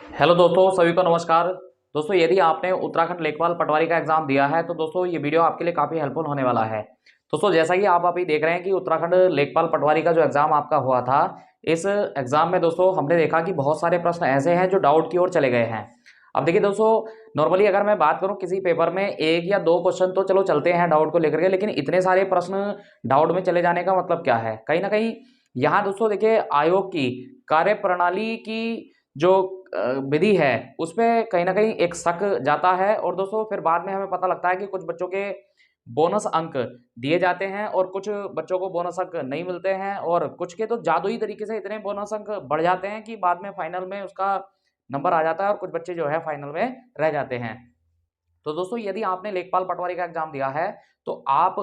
Hello दोस्तों, सभी को नमस्कार। दोस्तों, यदि आपने उत्तराखंड लेखपाल पटवारी का एग्जाम दिया है तो दोस्तों ये वीडियो आपके लिए काफ़ी हेल्पफुल होने वाला है। दोस्तों, जैसा कि आप अभी देख रहे हैं कि उत्तराखंड लेखपाल पटवारी का जो एग्जाम आपका हुआ था, इस एग्जाम में दोस्तों हमने देखा कि बहुत सारे प्रश्न ऐसे हैं जो डाउट की ओर चले गए हैं। अब देखिए दोस्तों, नॉर्मली अगर मैं बात करूं किसी पेपर में एक या दो क्वेश्चन तो चलो चलते हैं डाउट को लेकर के, लेकिन इतने सारे प्रश्न डाउट में चले जाने का मतलब क्या है? कहीं ना कहीं यहाँ दोस्तों देखिए, आयोग की कार्यप्रणाली की जो विधि है उस पे कहीं ना कहीं एक शक जाता है। और दोस्तों फिर बाद में हमें पता लगता है कि कुछ बच्चों के बोनस अंक दिए जाते हैं और कुछ बच्चों को बोनस अंक नहीं मिलते हैं, और कुछ के तो जादुई तरीके से इतने बोनस अंक बढ़ जाते हैं कि बाद में फाइनल में उसका नंबर आ जाता है और कुछ बच्चे जो है फाइनल में रह जाते हैं। तो दोस्तों, यदि आपने लेखपाल पटवारी का एग्जाम दिया है तो आप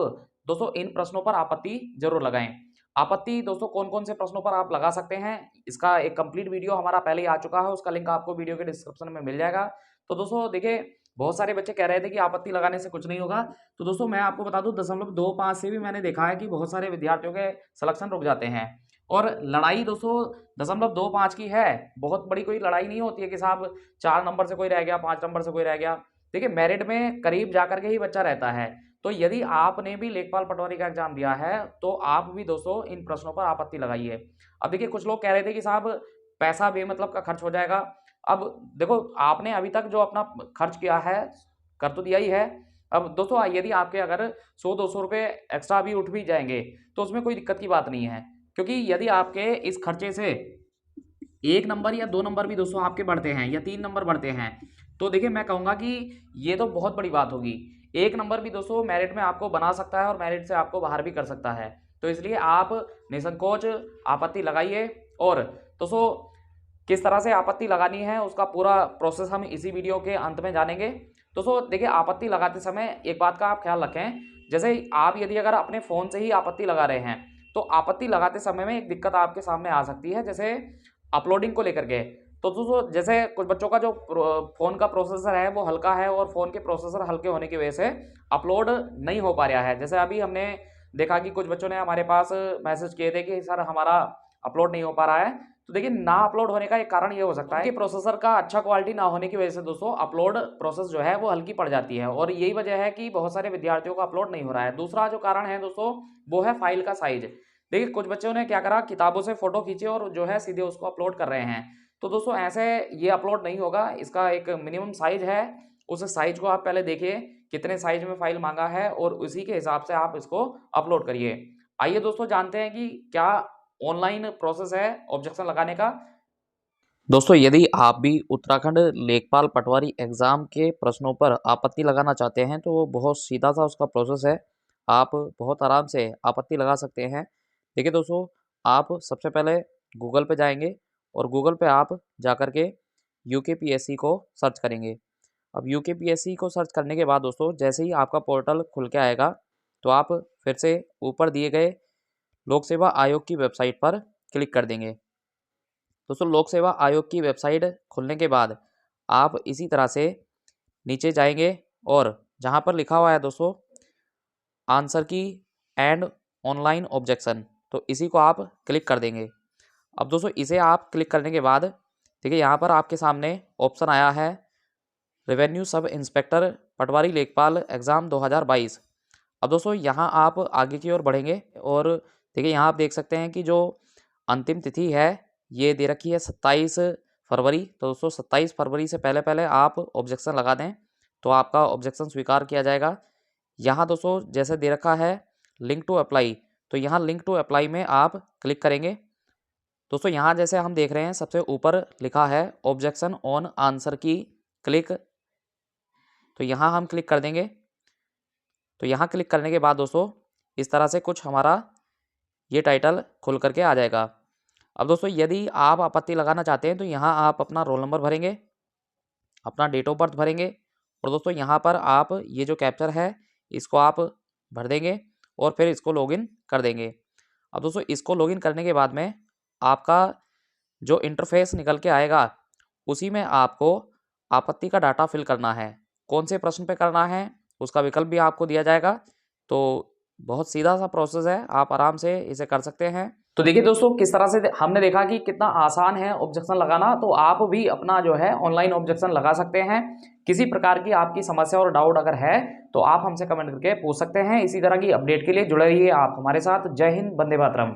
दोस्तों इन प्रश्नों पर आपत्ति जरूर लगाएं। आपत्ति दोस्तों कौन कौन से प्रश्नों पर आप लगा सकते हैं, इसका एक कंप्लीट वीडियो हमारा पहले ही आ चुका है, उसका लिंक आपको वीडियो के डिस्क्रिप्शन में मिल जाएगा। तो दोस्तों देखिए, बहुत सारे बच्चे कह रहे थे कि आपत्ति लगाने से कुछ नहीं होगा। तो दोस्तों मैं आपको बता दूं, 0.25 से भी मैंने देखा है कि बहुत सारे विद्यार्थियों के सिलेक्शन रुक जाते हैं। और लड़ाई दोस्तों 0.25 की है, बहुत बड़ी कोई लड़ाई नहीं होती है कि साहब 4 नंबर से कोई रह गया, 5 नंबर से कोई रह गया। देखिए, मेरिट में करीब जाकर के ही बच्चा रहता है। तो यदि आपने भी लेखपाल पटवारी का एग्जाम दिया है तो आप भी दोस्तों इन प्रश्नों पर आपत्ति लगाइए। अब देखिए, कुछ लोग कह रहे थे कि साहब पैसा बेमतलब का खर्च हो जाएगा। अब देखो, आपने अभी तक जो अपना खर्च किया है कर तो दिया ही है। अब दोस्तों यदि आपके अगर 100-200 रुपये एक्स्ट्रा भी उठ भी जाएंगे तो उसमें कोई दिक्कत की बात नहीं है, क्योंकि यदि आपके इस खर्चे से 1 नंबर या 2 नंबर भी दोस्तों आपके बढ़ते हैं या 3 नंबर बढ़ते हैं, तो देखिए मैं कहूँगा कि ये तो बहुत बड़ी बात होगी। 1 नंबर भी दोस्तों मेरिट में आपको बना सकता है और मेरिट से आपको बाहर भी कर सकता है। तो इसलिए आप निसंकोच आपत्ति लगाइए। और दोस्तों किस तरह से आपत्ति लगानी है उसका पूरा प्रोसेस हम इसी वीडियो के अंत में जानेंगे। दोस्तों देखिए, आपत्ति लगाते समय एक बात का आप ख्याल रखें, जैसे आप यदि अगर अपने फ़ोन से ही आपत्ति लगा रहे हैं तो आपत्ति लगाते समय में एक दिक्कत आपके सामने आ सकती है, जैसे अपलोडिंग को लेकर के। तो दोस्तों जैसे कुछ बच्चों का जो फ़ोन का प्रोसेसर है वो हल्का है और फ़ोन के प्रोसेसर हल्के होने की वजह से अपलोड नहीं हो पा रहा है। जैसे अभी हमने देखा कि कुछ बच्चों ने हमारे पास मैसेज किए थे कि सर हमारा अपलोड नहीं हो पा रहा है। तो देखिए, ना अपलोड होने का एक कारण ये हो सकता है कि प्रोसेसर का अच्छा क्वालिटी ना होने की वजह से दोस्तों अपलोड प्रोसेस जो है वो हल्की पड़ जाती है, और यही वजह है कि बहुत सारे विद्यार्थियों का अपलोड नहीं हो रहा है। दूसरा जो कारण है दोस्तों वो है फाइल का साइज। देखिए, कुछ बच्चों ने क्या करा, किताबों से फोटो खींचे और जो है सीधे उसको अपलोड कर रहे हैं। तो दोस्तों ऐसे ये अपलोड नहीं होगा, इसका एक मिनिमम साइज है। उस साइज को आप पहले देखिए कितने साइज में फाइल मांगा है और उसी के हिसाब से आप इसको अपलोड करिए। आइए दोस्तों जानते हैं कि क्या ऑनलाइन प्रोसेस है ऑब्जेक्शन लगाने का। दोस्तों यदि आप भी उत्तराखंड लेखपाल पटवारी एग्ज़ाम के प्रश्नों पर आपत्ति लगाना चाहते हैं तो वो बहुत सीधा सा उसका प्रोसेस है। आप बहुत आराम से आपत्ति लगा सकते हैं। देखिए दोस्तों, आप सबसे पहले गूगल पे जाएंगे और गूगल पे आप जाकर के यूकेपीएससी को सर्च करेंगे। अब यूकेपीएससी को सर्च करने के बाद दोस्तों जैसे ही आपका पोर्टल खुल के आएगा तो आप फिर से ऊपर दिए गए लोक सेवा आयोग की वेबसाइट पर क्लिक कर देंगे। दोस्तों लोक सेवा आयोग की वेबसाइट खुलने के बाद आप इसी तरह से नीचे जाएंगे और जहां पर लिखा हुआ है दोस्तों आंसर की एंड ऑनलाइन ऑब्जेक्शन, तो इसी को आप क्लिक कर देंगे। अब दोस्तों इसे आप क्लिक करने के बाद देखिए यहाँ पर आपके सामने ऑप्शन आया है रेवेन्यू सब इंस्पेक्टर पटवारी लेखपाल एग्ज़ाम 2022। अब दोस्तों यहाँ आप आगे की ओर बढ़ेंगे और देखिए यहाँ आप देख सकते हैं कि जो अंतिम तिथि है ये दे रखी है 27 फरवरी। तो दोस्तों 27 फरवरी से पहले पहले आप ऑब्जेक्शन लगा दें तो आपका ऑब्जेक्शन स्वीकार किया जाएगा। यहाँ दोस्तों जैसे दे रखा है लिंक टू अप्लाई, तो यहाँ लिंक टू अप्लाई में आप क्लिक करेंगे। दोस्तों यहाँ जैसे हम देख रहे हैं सबसे ऊपर लिखा है ऑब्जेक्शन ऑन आंसर की क्लिक, तो यहाँ हम क्लिक कर देंगे। तो यहाँ क्लिक करने के बाद दोस्तों इस तरह से कुछ हमारा ये टाइटल खुल करके आ जाएगा। अब दोस्तों यदि आप आपत्ति लगाना चाहते हैं तो यहाँ आप अपना रोल नंबर भरेंगे, अपना डेट ऑफ बर्थ भरेंगे और दोस्तों यहाँ पर आप ये जो कैप्चर है इसको आप भर देंगे और फिर इसको लॉगिन कर देंगे। अब दोस्तों इसको लॉगिन करने के बाद में आपका जो इंटरफेस निकल के आएगा उसी में आपको आपत्ति का डाटा फिल करना है। कौन से प्रश्न पे करना है उसका विकल्प भी आपको दिया जाएगा। तो बहुत सीधा सा प्रोसेस है, आप आराम से इसे कर सकते हैं। तो देखिए दोस्तों, किस तरह से हमने देखा कि कितना आसान है ऑब्जेक्शन लगाना। तो आप भी अपना जो है ऑनलाइन ऑब्जेक्शन लगा सकते हैं। किसी प्रकार की आपकी समस्या और डाउट अगर है तो आप हमसे कमेंट करके पूछ सकते हैं। इसी तरह की अपडेट के लिए जुड़े रहिए आप हमारे साथ। जय हिंद, वंदे मातरम।